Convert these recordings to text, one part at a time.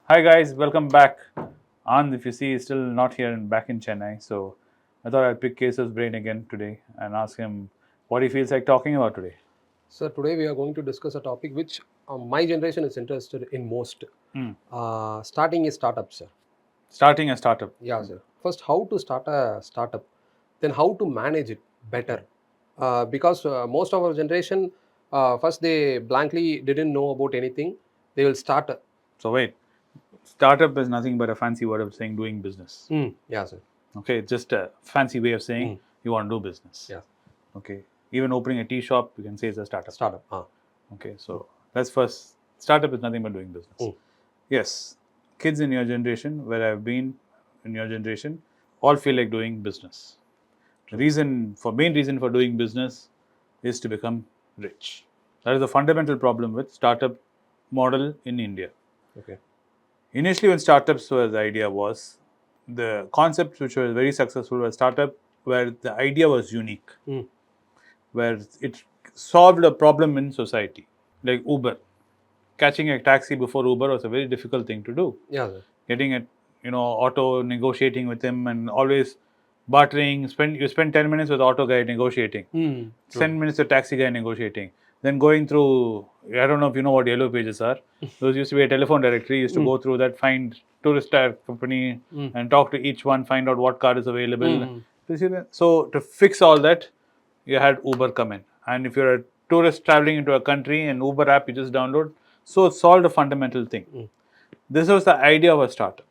Hi guys, welcome back. Anand, if you see, is still not here and back in Chennai. So I thought I'd pick Kesav's brain again today and ask him what he feels like talking about today. So today we are going to discuss a topic which my generation is interested in most. Hmm. Starting a startup, sir. Starting a startup. Yeah, sir. First, how to start a startup, then how to manage it better. Because most of our generation, first they blankly didn't know about anything. They will start. So wait, startup is nothing but a fancy word of saying doing business. Yeah, sir. Okay, it's just a fancy way of saying Mm, you want to do business. yeah, Okay, even opening a tea shop, you can say it's a startup. startup. Okay, so that's first. Startup is nothing but doing business. Mm, Yes, kids in your generation, where I've been in your generation, all feel like doing business. The true. main reason for doing business is to become rich. That is the fundamental problem with startup model in India. Okay. Initially, when startups were the idea was, the concept which was very successful was startup where the idea was unique, Mm, where it solved a problem in society, like Uber. Catching a taxi before Uber was a very difficult thing to do. yeah, sir. Getting a auto, negotiating with him, and always bartering. You spend 10 minutes with auto guy negotiating, True. 10 minutes with taxi guy negotiating. Then going through, I don't know if you know what yellow pages are. Those used to be a telephone directory. You used to Mm, go through that, find tourist company, mm, and talk to each one, find out what car is available. mm, So to fix all that, you had Uber come in. And if you're a tourist traveling into a country, an Uber app you just download. So it solved a fundamental thing. mm. This was the idea of a startup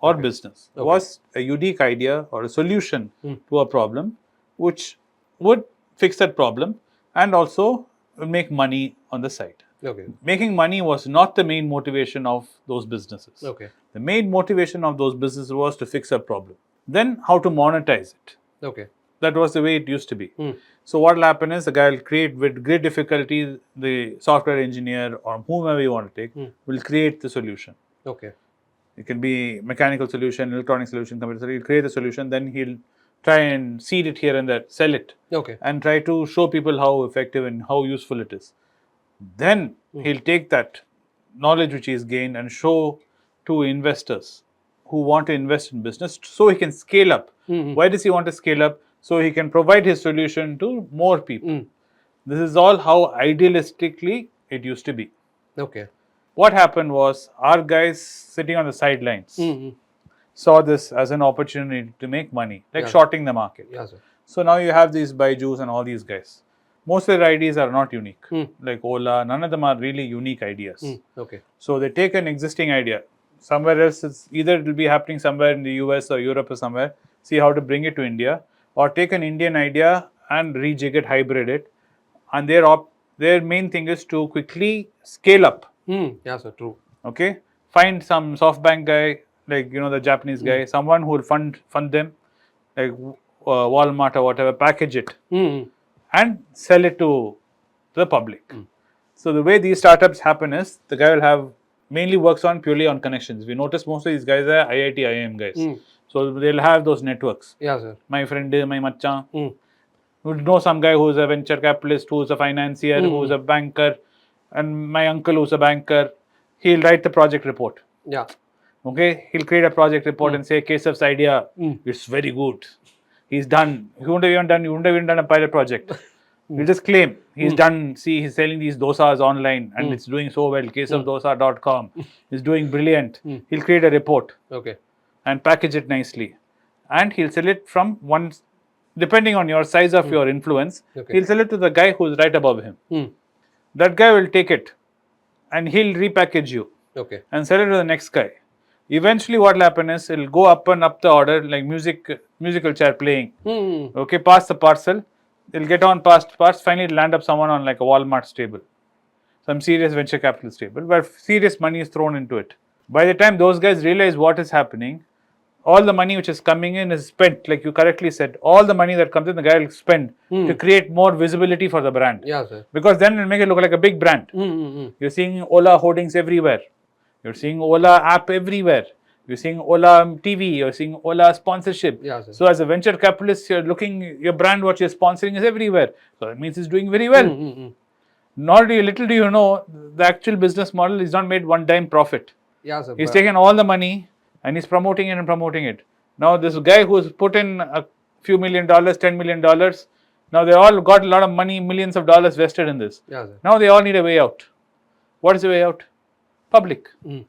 or Okay. business, Okay. was a unique idea or a solution Mm, to a problem which would fix that problem and also make money on the side. okay. Making money was not the main motivation of those businesses. Okay. The main motivation of those businesses was to fix a problem. Then how to monetize it. Okay. That was the way it used to be. Mm, So what will happen is the guy will create with great difficulty, the software engineer or whomever you want to take mm. will create the solution. Okay. It can be mechanical solution, electronic solution, computer solution. He'll create a solution, then he'll try and seed it here and there, sell it, Okay. and try to show people how effective and how useful it is. Then Mm, he'll take that knowledge which he's gained and show to investors who want to invest in business so he can scale up. mm, Why does he want to scale up? So he can provide his solution to more people. mm. This is all how idealistically it used to be. Okay. What happened was our guys sitting on the sidelines Mm, saw this as an opportunity to make money, like yeah, sir. shorting the market. Yeah, sir. So now you have these Byju's and all these guys. Most of their ideas are not unique, Mm, like Ola. None of them are really unique ideas. okay. So they take an existing idea. Somewhere else, it's either it will be happening somewhere in the US or Europe or somewhere, see how to bring it to India, or take an Indian idea and rejig it, hybrid it. And their main thing is to quickly scale up. Yeah, sir. True. Okay, find some SoftBank guy, like the Japanese Mm, guy, someone who will fund them, like Walmart or whatever, package it mm, and sell it to the public. mm. So the way these startups happen is the guy will have mainly works on purely on connections. We notice most of these guys are IIT, IIM guys. Mm. So they'll have those networks. Yeah, sir. My friend, my machan, Mm, would know some guy who's a venture capitalist, who's a financier, who's mm. a banker, and my uncle who's a banker. He'll write the project report. Yeah. Okay, he'll create a project report Mm, and say, Kesav's idea, mm, it's very good. He's done. He wouldn't have even done a pilot project. He'll mm, just claim he's mm, done. See, he's selling these dosas online and mm, it's doing so well. mm, Caseofdosa.com is doing brilliant. mm. He'll create a report Okay. and package it nicely. And he'll sell it from one, depending on your size of Mm, your influence, okay. he'll sell it to the guy who's right above him. Mm, That guy will take it and he'll repackage you okay. and sell it to the next guy. Eventually, what will happen is it'll go up and up the order like musical chair playing. Mm, Okay, pass the parcel. It'll get on past parts. Finally, it'll land up someone on like a Walmart table, some serious venture capitalist table, where serious money is thrown into it. By the time those guys realize what is happening, all the money which is coming in is spent, like you correctly said. All the money that comes in, the guy will spend to create more visibility for the brand. yeah, sir. Because then it'll make it look like a big brand. You're seeing Ola hoardings everywhere. You're seeing Ola app everywhere. You're seeing Ola TV. You're seeing Ola sponsorship. Yeah, sir. So as a venture capitalist, you're looking, your brand, what you're sponsoring is everywhere. So that means it's doing very well. Little do you know, the actual business model is not made one dime profit. Yeah, sir. He's taken all the money and he's promoting it and promoting it. Now this guy who's put in a few $1,000,000, $10 million, now they all got a lot of money, millions of dollars vested in this. Yeah, sir. Now they all need a way out. What is the way out? Public. Mm.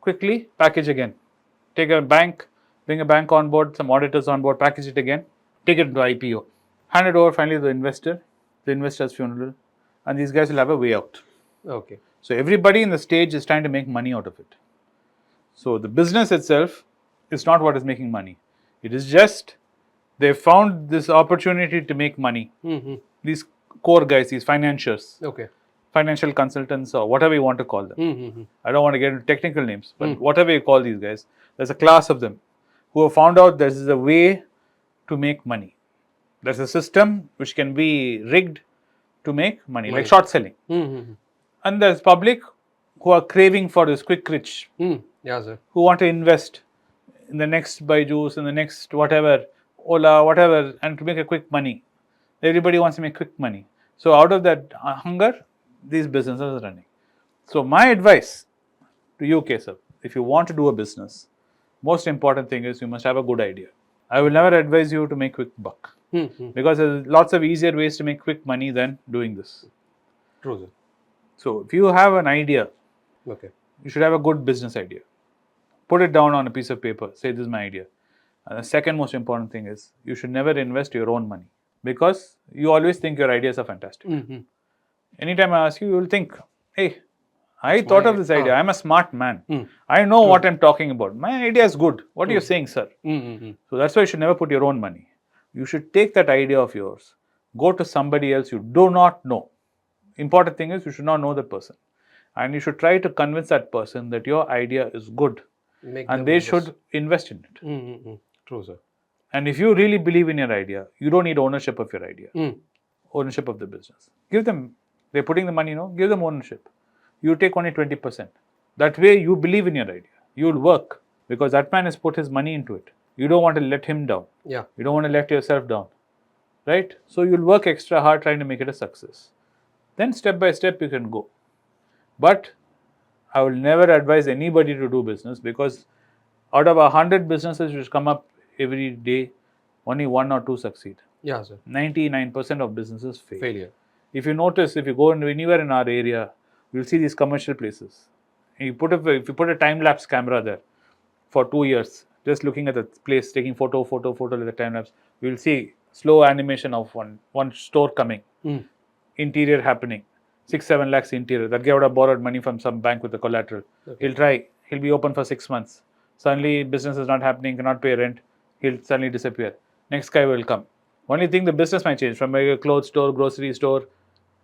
Quickly package again. Take a bank, bring a bank on board, some auditors on board, package it again, take it to IPO, hand it over finally to the investor, the investor's funeral, and these guys will have a way out. Okay. So everybody in the stage is trying to make money out of it. So the business itself is not what is making money. It is just they found this opportunity to make money. Mm-hmm. These core guys, these financiers, Okay. financial consultants, or whatever you want to call them. Mm-hmm. I don't want to get into technical names, but whatever you call these guys, there's a class of them who have found out this is a way to make money. There's a system which can be rigged to make money. Like short selling. Mm-hmm. And there's public who are craving for this quick rich, Yeah, sir. who want to invest in the next Byju's, in the next whatever, Ola, whatever, and to make a quick money. Everybody wants to make quick money. So out of that hunger, these businesses are running. So my advice to you, Keshav, if you want to do a business, most important thing is you must have a good idea. I will never advise you to make quick buck because there's lots of easier ways to make quick money than doing this. True, sir. So if you have an idea, Okay. you should have a good business idea. Put it down on a piece of paper. Say, this is my idea. And the second most important thing is you should never invest your own money because you always think your ideas are fantastic. Mm-hmm. Anytime I ask you, you will think, hey, I thought of this idea. I'm a smart man. I know what I'm talking about. My idea is good. What are you saying, sir? Mm-hmm. So that's why you should never put your own money. You should take that idea of yours, go to somebody else you do not know. Important thing is you should not know the person. And you should try to convince that person that your idea is good. Make And them they invest. should invest in it. Mm-hmm. True, sir. And if you really believe in your idea, you don't need ownership of your idea, ownership of the business. Give them, they're putting the money, give them ownership. You take only 20%. That way you believe in your idea. You'll work because that man has put his money into it. You don't want to let him down. Yeah. You don't want to let yourself down. Right? So you'll work extra hard trying to make it a success. Then step by step you can go. But I will never advise anybody to do business because out of 100 businesses which come up every day, only 1 or 2 succeed. Yeah, sir. 99% of businesses fail. Failure. If you notice, if you go anywhere in our area, you'll see these commercial places. And if you put a time lapse camera there for 2 years, just looking at the place, taking photo like the time lapse, you'll see slow animation of one store coming, interior happening, 6-7 lakhs interior. That guy would have borrowed money from some bank with the collateral. Okay. He'll be open for 6 months. Suddenly business is not happening, cannot pay rent. He'll suddenly disappear. Next guy will come. Only thing the business might change from a clothes store, grocery store,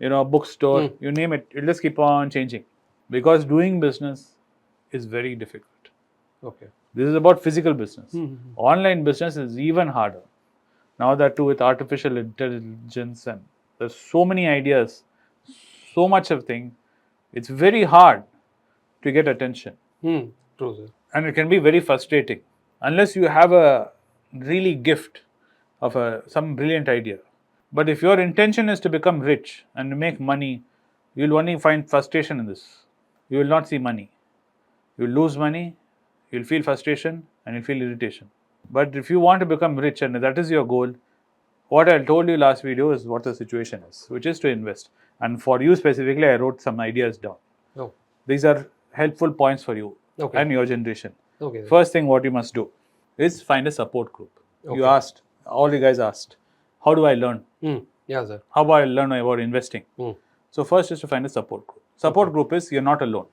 bookstore, you name it. It'll just keep on changing because doing business is very difficult. Okay. This is about physical business. Online business is even harder. Now that too with artificial intelligence and there's so many ideas, so much of thing, it's very hard to get attention. True, sir. And it can be very frustrating unless you have a really gift of some brilliant idea. But if your intention is to become rich and to make money, you'll only find frustration in this. You will not see money. You'll lose money, you'll feel frustration and you'll feel irritation. But if you want to become rich and that is your goal, what I told you last video is what the situation is, which is to invest. And for you specifically, I wrote some ideas down. Oh. These are helpful points for you and your generation. Okay. First thing what you must do is find a support group. You asked, all you guys asked, how do I learn? Yeah, sir. How do I learn about investing? So first is to find a support group. Support group is you're not alone.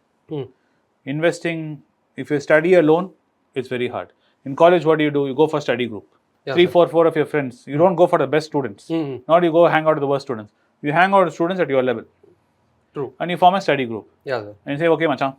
Investing, if you study alone, it's very hard. In college, what do? You go for study group. Yeah, 3, 4 of your friends. You don't go for the best students. Not you go hang out with the worst students. You hang out with students at your level. True. And you form a study group. Yeah, sir. And you say, okay, machan.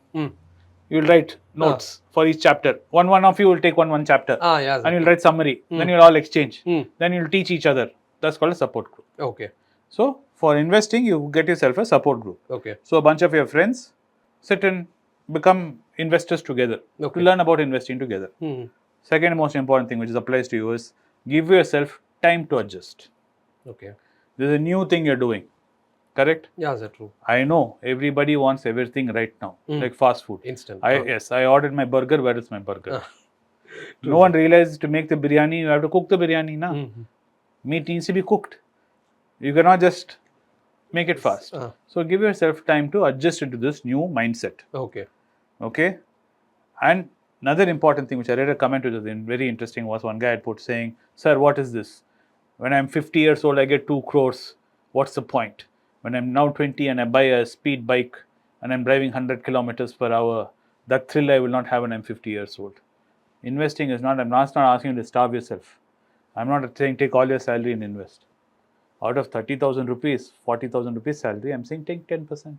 You will write notes for each chapter. One of you will take one chapter. Yeah, sir. And you'll write summary. Then you'll all exchange. Then you'll teach each other. That's called a support group. Okay. So for investing, you get yourself a support group. Okay. So a bunch of your friends sit and become investors together to learn about investing together. Second most important thing which applies to you is give yourself time to adjust. Okay. This is a new thing you're doing. Correct? Yeah, sir, true. I know everybody wants everything right now, like fast food. Instant. Yes, I ordered my burger. Where is my burger? True, No one realizes to make the biryani, you have to cook the biryani. Na? Mhm. Meat needs to be cooked. You cannot just make it fast. So give yourself time to adjust into this new mindset. Okay. Okay? And another important thing which I read a comment which was very interesting was one guy had put saying, "Sir, what is this? When I'm 50 years old, I get 2 crores. What's the point? When I'm now 20 and I buy a speed bike and I'm driving 100 kilometers per hour, that thrill I will not have when I'm 50 years old." Investing is not, I'm not asking you to starve yourself. I'm not saying take all your salary and invest. Out of 30,000 rupees, 40,000 rupees salary, I'm saying take 10%.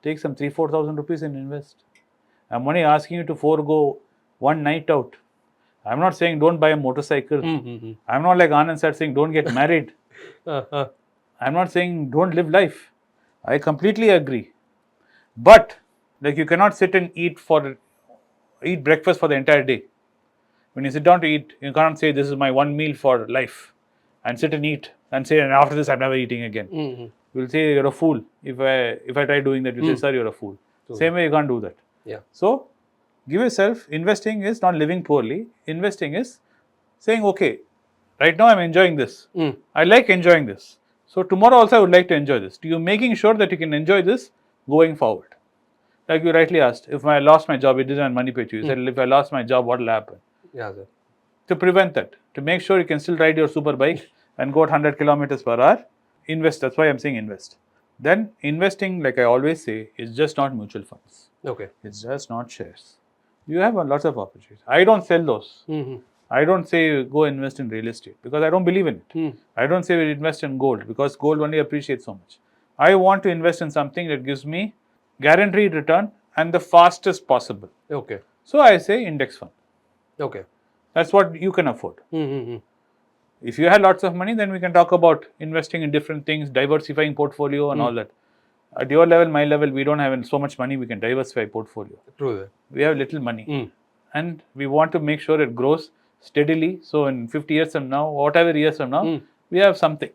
Take some 3,000-4,000 rupees and invest. I'm only asking you to forego one night out. I'm not saying don't buy a motorcycle. I'm not like Anand sir saying don't get married. I'm not saying don't live life. I completely agree. But like you cannot sit and eat breakfast for the entire day. When you sit down to eat, you cannot say this is my one meal for life and sit and eat and say and after this I'm never eating again. You'll say you're a fool. If I try doing that, you say, sir, you're a fool. Same way you can't do that. Yeah. So give yourself, investing is not living poorly. Investing is saying, okay, right now I'm enjoying this. I like enjoying this. So tomorrow also I would like to enjoy this. You're making sure that you can enjoy this going forward. Like you rightly asked, if I lost my job, it didn't have money paid to you. You said, if I lost my job, what will happen? Yeah, sir. To prevent that, to make sure you can still ride your super bike and go at 100 kilometers per hour, invest. That's why I'm saying invest. Then investing, like I always say, is just not mutual funds. Okay. It's just not shares. You have lots of opportunities. I don't sell those. I don't say go invest in real estate because I don't believe in it. I don't say invest in gold because gold only appreciates so much. I want to invest in something that gives me guaranteed return and the fastest possible. Okay. So I say index fund. Okay. That's what you can afford. If you had lots of money, then we can talk about investing in different things, diversifying portfolio and all that. At your level, my level, we don't have so much money we can diversify portfolio. True, sir. We have little money. And we want to make sure it grows steadily. So in 50 years from now, whatever years from now, we have something.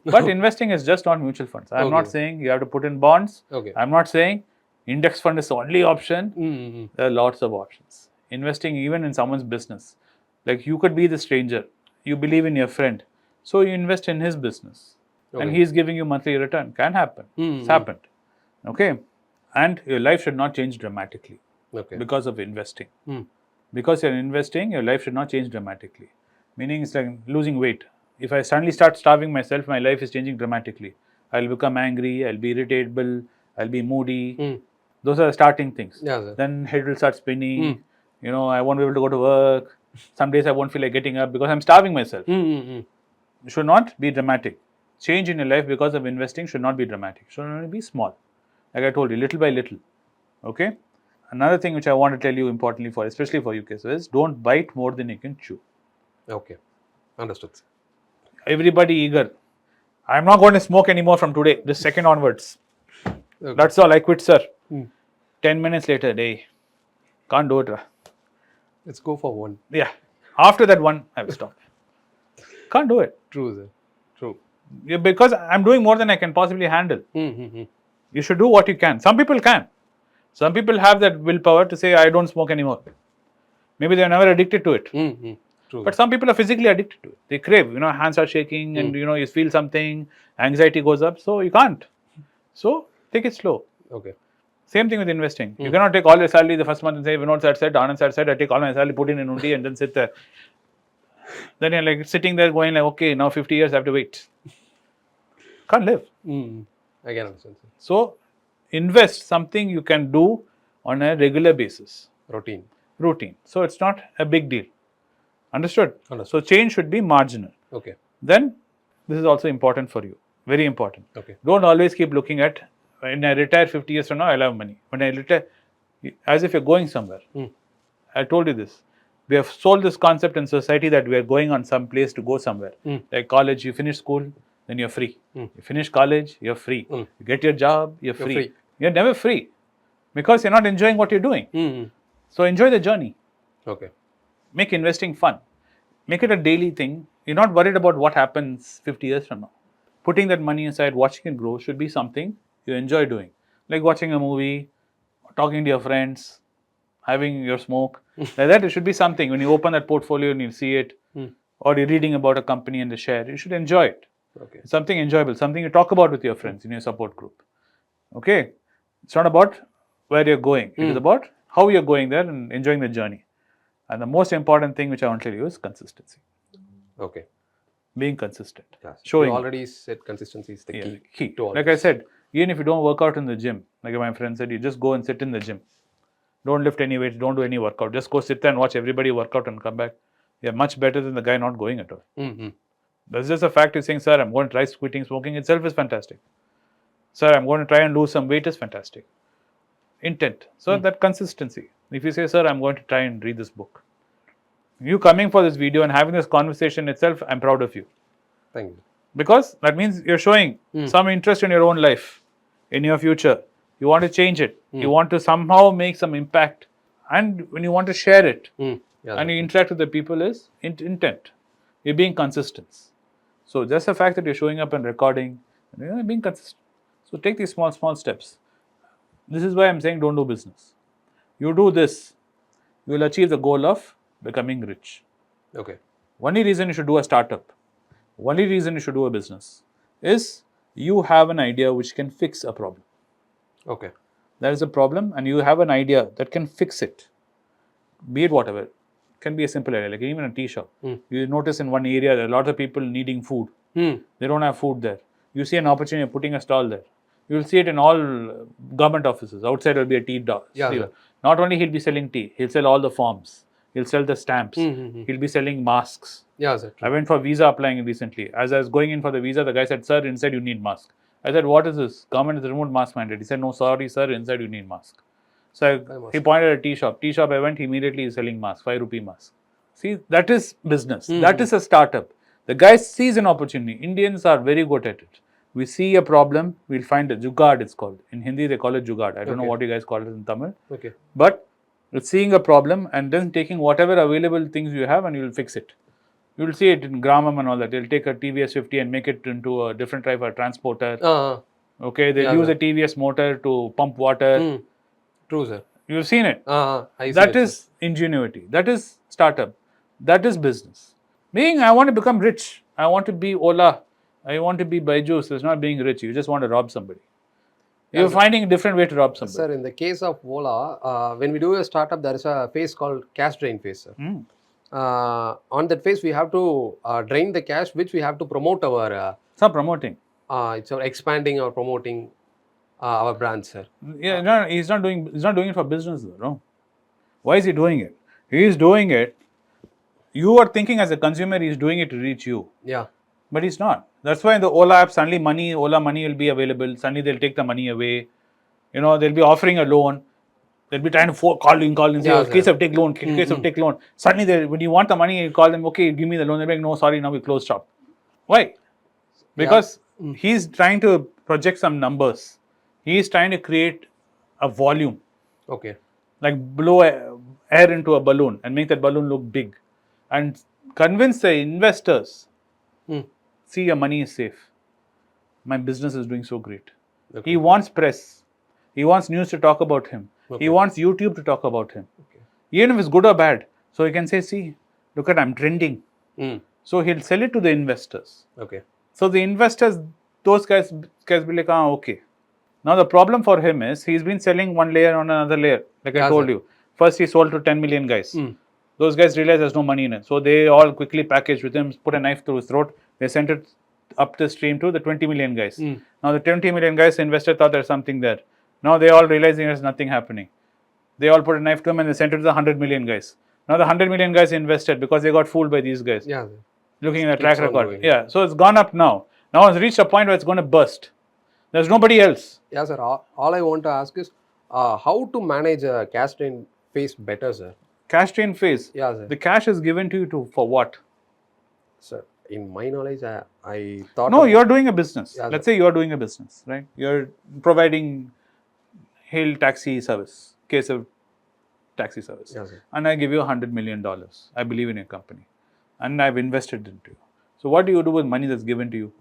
But investing is just not mutual funds. I'm not saying you have to put in bonds. Okay. I'm not saying index fund is the only option. There are lots of options. Investing even in someone's business. Like you could be the stranger. You believe in your friend. So you invest in his business. And he's giving you monthly return. Can happen. It's happened. Okay. And your life should not change dramatically. Okay. Because of investing. Because you're investing, your life should not change dramatically. Meaning it's like losing weight. If I suddenly start starving myself, my life is changing dramatically. I'll become angry, I'll be irritable, I'll be moody. Those are the starting things. Yeah, sir. Then head will start spinning. You know, I won't be able to go to work. Some days I won't feel like getting up because I'm starving myself. It should not be dramatic. Change in your life because of investing should not be dramatic. It should only be small. Like I told you, little by little. Okay? Another thing which I want to tell you importantly for, especially for UK, is don't bite more than you can chew. Okay. Understood. Everybody eager. I'm not going to smoke anymore from today, this second onwards. Okay. That's all, I quit, sir. 10 minutes later, day. Can't do it. Let's go for one. Yeah. After that one, I will stop. Can't do it. True, sir. True. Yeah, because I'm doing more than I can possibly handle. You should do what you can. Some people can. Some people have that willpower to say, I don't smoke anymore. Maybe they're never addicted to it. True. But some people are physically addicted to it. They crave, hands are shaking and, you feel something, anxiety goes up. So you can't. So take it slow. Okay. Same thing with investing. You cannot take all your salary the first month and say, Vinod sir said, Anand sir said, I take all my salary, put in an undi and then sit there. Then you're like sitting there going like, okay, now 50 years I have to wait. Can't live. I can understand, sir. So invest something you can do on a regular basis. Routine. So it's not a big deal. Understood? So change should be marginal. Okay. Then this is also important for you. Very important. Okay. Don't always keep looking at when I retire 50 years from now, I'll have money. When I retire, as if you're going somewhere. I told you this. We have sold this concept in society that we are going on some place to go somewhere. Like college, you finish school, then you're free. You finish college, you're free. You get your job, you're free. You're never free because you're not enjoying what you're doing. So enjoy the journey. Okay. Make investing fun. Make it a daily thing. You're not worried about what happens 50 years from now. putting that money aside, watching it grow should be something you enjoy doing. Like watching a movie, talking to your friends, having your smoke. Like that, it should be something. When you open that portfolio and you see it, or you're reading about a company and the share, you should enjoy it. Okay. Something enjoyable, something you talk about with your friends in your support group. Okay? It's not about where you're going. It is about how you're going there and enjoying the journey. And the most important thing which I want to tell you is consistency. Okay. Being consistent. Yes. Showing. You already said consistency is the key. To all Like this. I said, even if you don't work out in the gym, like my friend said, you just go and sit in the gym. Don't lift any weights, don't do any workout. Just go sit there and watch everybody work out and come back. You're much better than the guy not going at all. That's just a fact. You're saying, sir, I'm going to try quitting smoking itself is fantastic. Sir, I'm going to try and lose some weight is fantastic. Intent. So that consistency. If you say, sir, I'm going to try and read this book. You coming for this video and having this conversation itself, I'm proud of you. Thank you. Because that means you're showing some interest in your own life, in your future. You want to change it. You want to somehow make some impact. And when you want to share it and you interact with the people is intent. You're being consistent. So just the fact that you're showing up and recording, you're being consistent. So take these small steps. This is why I'm saying don't do business. You do this, you will achieve the goal of becoming rich. Okay. Only reason you should do a startup, only reason you should do a business is you have an idea which can fix a problem. Okay. There is a problem and you have an idea that can fix it. Be it whatever. It can be a simple idea, like even a tea shop. You notice in one area there are a lot of people needing food. They don't have food there. You see an opportunity of putting a stall there. You will see it in all government offices. Outside will be a tea stall. Not only he'll be selling tea, he'll sell all the forms. He'll sell the stamps. He'll be selling masks. Yeah, sir. I went for visa applying recently. As I was going in for the visa, the guy said, sir, inside you need mask. I said, what is this? Government has removed mask mandate. He said, no, sorry, sir, inside you need mask. So he pointed at a tea shop. Tea shop I went, he immediately is selling mask, 5 rupee mask. See, that is business. That is a startup. The guy sees an opportunity. Indians are very good at it. We see a problem, we'll find a jugaad, it's called. In Hindi, they call it jugaad. I don't know what you guys call it in Tamil. Okay. But it's seeing a problem and then taking whatever available things you have and you'll fix it. You'll see it in Gramam and all that. They'll take a TVS 50 and make it into a different type of transporter. Okay, they'll use a TVS motor to pump water. True, sir. You've seen it. That is ingenuity. That is startup. That is business. Being, I want to become rich. I want to be Ola. I want to be Byju's. It's not being rich. You just want to rob somebody. You're finding a different way to rob somebody. Sir, in the case of Ola, when we do a startup, there is a phase called cash drain phase, sir. On that phase, we have to drain the cash, which we have to promote our. It's not promoting. It's expanding or promoting our brand, sir. Yeah, no, he's not doing it for business, though. No. Why is he doing it? He is doing it. You are thinking as a consumer, he's doing it to reach you. Yeah. But he's not. That's why in the Ola app, suddenly Ola money will be available. Suddenly they'll take the money away. You know, they'll be offering a loan. They'll be trying to call in, say, case of take loan, case of take loan. Suddenly, when you want the money, you call them, okay, give me the loan. They're like, no, sorry, now we close shop. Why? Because he's trying to project some numbers. He is trying to create a volume. Okay. Like blow air into a balloon and make that balloon look big. And convince the investors, see, your money is safe. My business is doing so great. Okay. He wants press. He wants news to talk about him. Okay. He wants YouTube to talk about him. Okay. Even if it's good or bad. So he can say, see, look at, I'm trending. So he'll sell it to the investors. Okay. So the investors, those guys be like, okay. Now the problem for him is he's been selling one layer on another layer. Like I told you. First he sold to 10 million guys. Those guys realized there's no money in it. So they all quickly packaged with him, put a knife through his throat. They sent it up the stream to the 20 million guys. Now the 20 million guys, the investor thought there's something there. Now they all realizing there's nothing happening. They all put a knife to him and they sent it to the 100 million guys. Now the 100 million guys invested because they got fooled by these guys. Yeah. Looking at the track record. Yeah. So it's gone up now. Now it's reached a point where it's going to burst. There's nobody else. Yeah, sir. All I want to ask is how to manage a cash drain phase better, sir. Cash drain phase. Yeah, sir. The cash is given to you for what? Sir, in my knowledge, I thought. No, you're doing a business. Yeah, let's say you're doing a business, right? You're providing hail taxi service, case of taxi service. Yeah, sir. And I give you $100 million. I believe in your company. And I've invested into you. So what do you do with money that's given to you?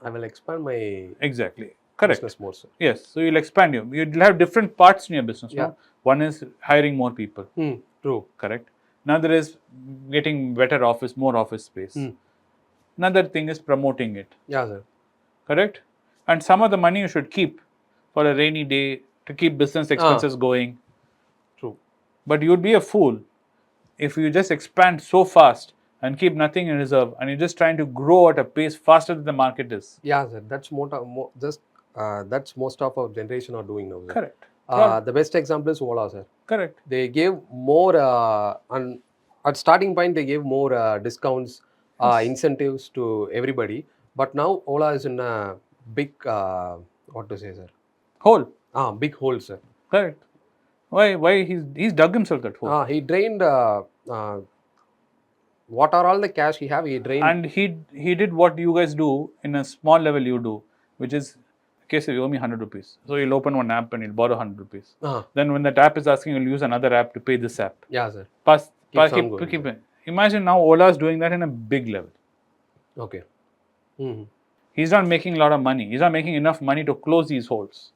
I will expand my Exactly. Correct. business more, sir. Yes. So you'll expand you'll have different parts in your business. Yeah. No? One is hiring more people. True. Correct. Another is getting better office, more office space. Another thing is promoting it. Yeah, sir. Correct. And some of the money you should keep for a rainy day to keep business expenses going. True. But you'd be a fool if you just expand so fast and keep nothing in reserve and you're just trying to grow at a pace faster than the market is. Yeah, sir. That's most of our generation are doing now, sir. Correct. The best example is Ola, sir. Correct. They gave more at starting point they gave more discounts, incentives to everybody. But now Ola is in a big what to say, sir? Hole. Big hole, sir. Correct. Why he's dug himself that hole. He drained. What are all the cash he have? He drained. And he did what you guys do in a small level you do, which is, okay, so you owe me 100 rupees. So you'll open one app and you'll borrow 100 rupees. Then when that app is asking, you'll use another app to pay this app. Yeah, sir. Keep it. Imagine now Ola is doing that in a big level. Okay. He's not making a lot of money. He's not making enough money to close these holes.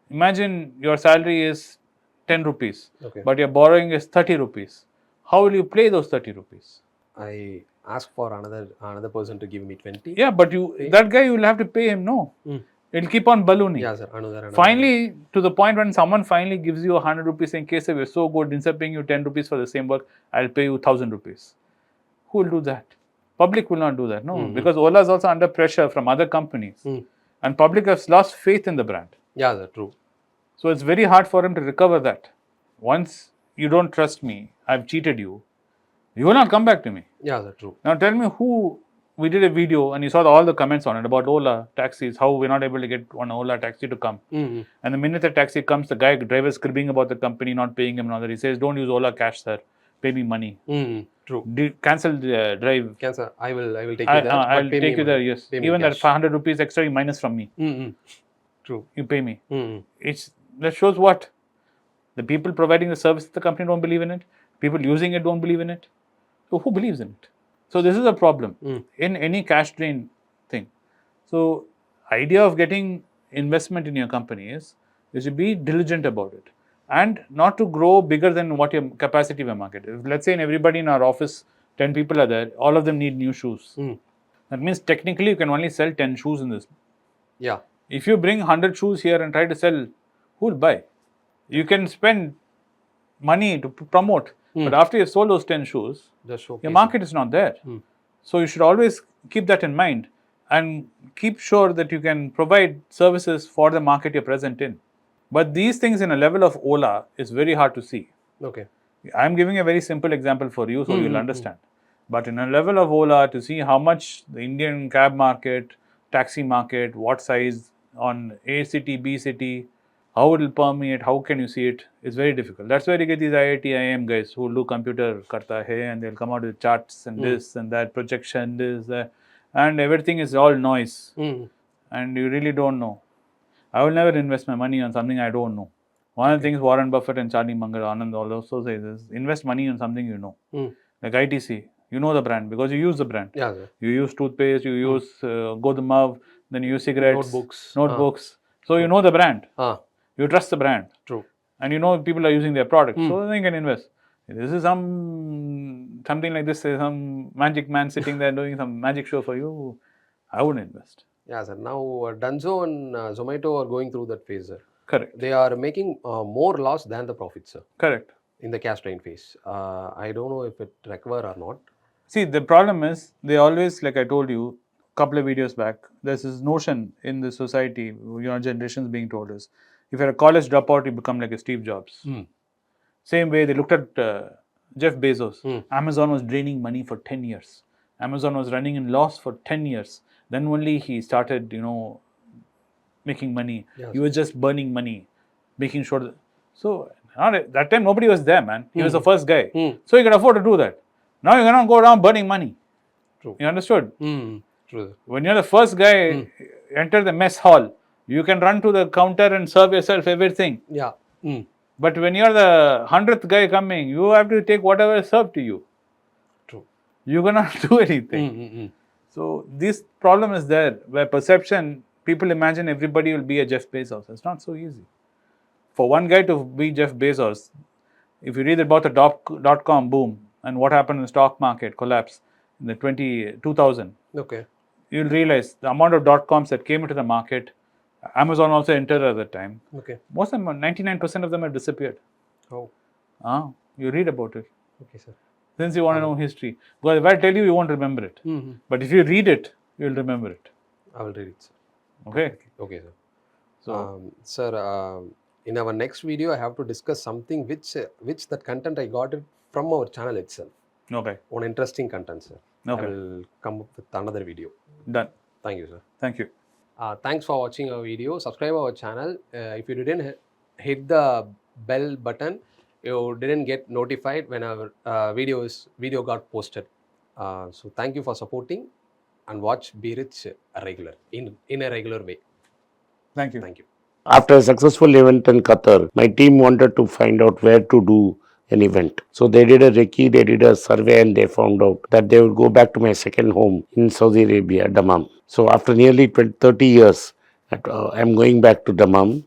Imagine your salary is 10 rupees, but your borrowing is 30 rupees. How will you play those 30 rupees? I ask for another person to give me 20. Yeah, but that guy you will have to pay him. No, it'll keep on ballooning. Yeah, sir. Another. Finally, to the point when someone finally gives you 100 rupees in case we're so good, instead of paying you 10 rupees for the same work, I'll pay you 1,000 rupees. Who will do that? Public will not do that. No, because Ola is also under pressure from other companies, and public has lost faith in the brand. Yeah, sir. True. So it's very hard for him to recover that. Once you don't trust me, I've cheated you, you will not come back to me. Yeah, sir. True. Now tell me who, we did a video and you saw all the comments on it about Ola taxis, how we're not able to get one Ola taxi to come. And the minute the taxi comes, the driver is cribbing about the company, not paying him another. He says, don't use Ola cash, sir. Pay me money. True. Cancel the drive. Cancel. I will take you there. I'll take you there, yes. Even that 500 rupees extra you minus from me. True. You pay me. That shows what? The people providing the service to the company don't believe in it. People using it don't believe in it. So who believes in it? So this is a problem in any cash drain thing. So idea of getting investment in your company is to be diligent about it and not to grow bigger than what your capacity of your market is. Let's say in everybody in our office, 10 people are there, all of them need new shoes. That means technically you can only sell 10 shoes in this. Yeah. If you bring 100 shoes here and try to sell, who will buy? You can spend money to promote, but after you've sold those 10 shoes, your market is not there. So you should always keep that in mind and keep sure that you can provide services for the market you're present in. But these things in a level of Ola is very hard to see. Okay. I'm giving a very simple example for you so you'll understand. But in a level of Ola, to see how much the Indian cab market, taxi market, what size on A city, B city, how it will permeate, how can you see it, is very difficult. That's why you get these IIT, IIM guys who do computer karta hai and they'll come out with charts and this and that, projection, this, that, and everything is all noise. And you really don't know. I will never invest my money on something I don't know. One of the things Warren Buffett and Charlie Munger, Anand also says is invest money on something you know. Like ITC, you know the brand because you use the brand. Yeah, sir. You use toothpaste, you use Godamav, then you use cigarettes, notebooks. So you know the brand. You trust the brand. True. And you know people are using their product. So then you can invest. This is something like this, some magic man sitting there doing some magic show for you. I wouldn't invest. Yeah, sir. Now Dunzo and Zomato are going through that phase, sir. Correct. They are making more loss than the profit, sir. Correct. In the cash drain phase. I don't know if it recover or not. See, the problem is they always, like I told you a couple of videos back, there's this notion in the society, your generations being told is, if you're a college dropout, you become like a Steve Jobs. Same way they looked at Jeff Bezos. Amazon was draining money for 10 years. Amazon was running in loss for 10 years. Then only he started, making money. Yes. He was just burning money, making sure that. So that time nobody was there, man. He was the first guy. So he could afford to do that. Now you cannot go around burning money. True. You understood? True. When you're the first guy, enter the mess hall, you can run to the counter and serve yourself everything. Yeah. But when you're the 100th guy coming, you have to take whatever is served to you. True. You cannot do anything. So this problem is there, where perception, people imagine everybody will be a Jeff Bezos. It's not so easy. For one guy to be Jeff Bezos, if you read about the dot-com boom and what happened in the stock market collapse in the 2000, Okay. you'll realize the amount of dot-coms that came into the market. Amazon also entered at that time. Okay. Most of them, 99% of them have disappeared. Oh. You read about it. Okay, sir. Since you want to know history. Because if I tell you, you won't remember it. Mm-hmm. But if you read it, you'll remember it. I will read it, sir. Okay? Okay, sir. So, Sir, in our next video, I have to discuss something which that content I got it from our channel itself. okay. On interesting content, sir. Okay. I will come up with another video. Done. Thank you, sir. Thank you. Thanks for watching our video. Subscribe our channel. If you didn't hit the bell button, you didn't get notified when our video got posted. So thank you for supporting and watch Be Rich in a regular way. Thank you. Thank you. After a successful event in Qatar, my team wanted to find out where to do an event. So they did a recce, they did a survey, and they found out that they would go back to my second home in Saudi Arabia, Dammam. So after nearly 30 years, I'm going back to Dammam.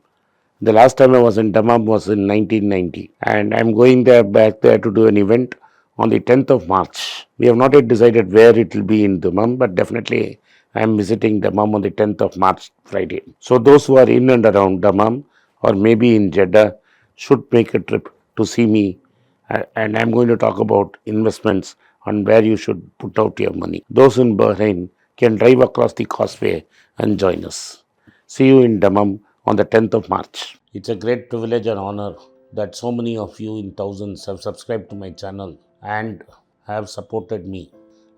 The last time I was in Dammam was in 1990, and I'm going back there to do an event on the 10th of March. We have not yet decided where it will be in Dammam, but definitely I am visiting Dammam on the 10th of March, Friday. So those who are in and around Dammam or maybe in Jeddah should make a trip to see me, and I'm going to talk about investments on where you should put out your money. Those in Bahrain can drive across the causeway and join us. See you in Dammam on the 10th of March. It's a great privilege and honor that so many of you in thousands have subscribed to my channel and have supported me.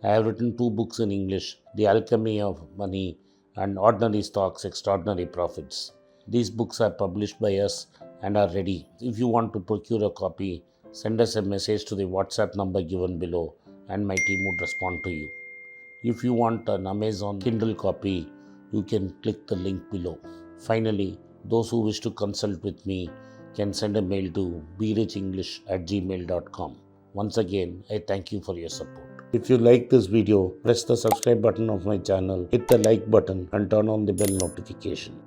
I have written 2 books in English, The Alchemy of Money and Ordinary Stocks, Extraordinary Profits. These books are published by us and are ready. If you want to procure a copy, send us a message to the WhatsApp number given below and my team would respond to you. If you want an Amazon Kindle copy, you can click the link below. Finally, those who wish to consult with me can send a mail to berichenglish@gmail.com. Once again, I thank you for your support. If you like this video, press the subscribe button of my channel, hit the like button and turn on the bell notification.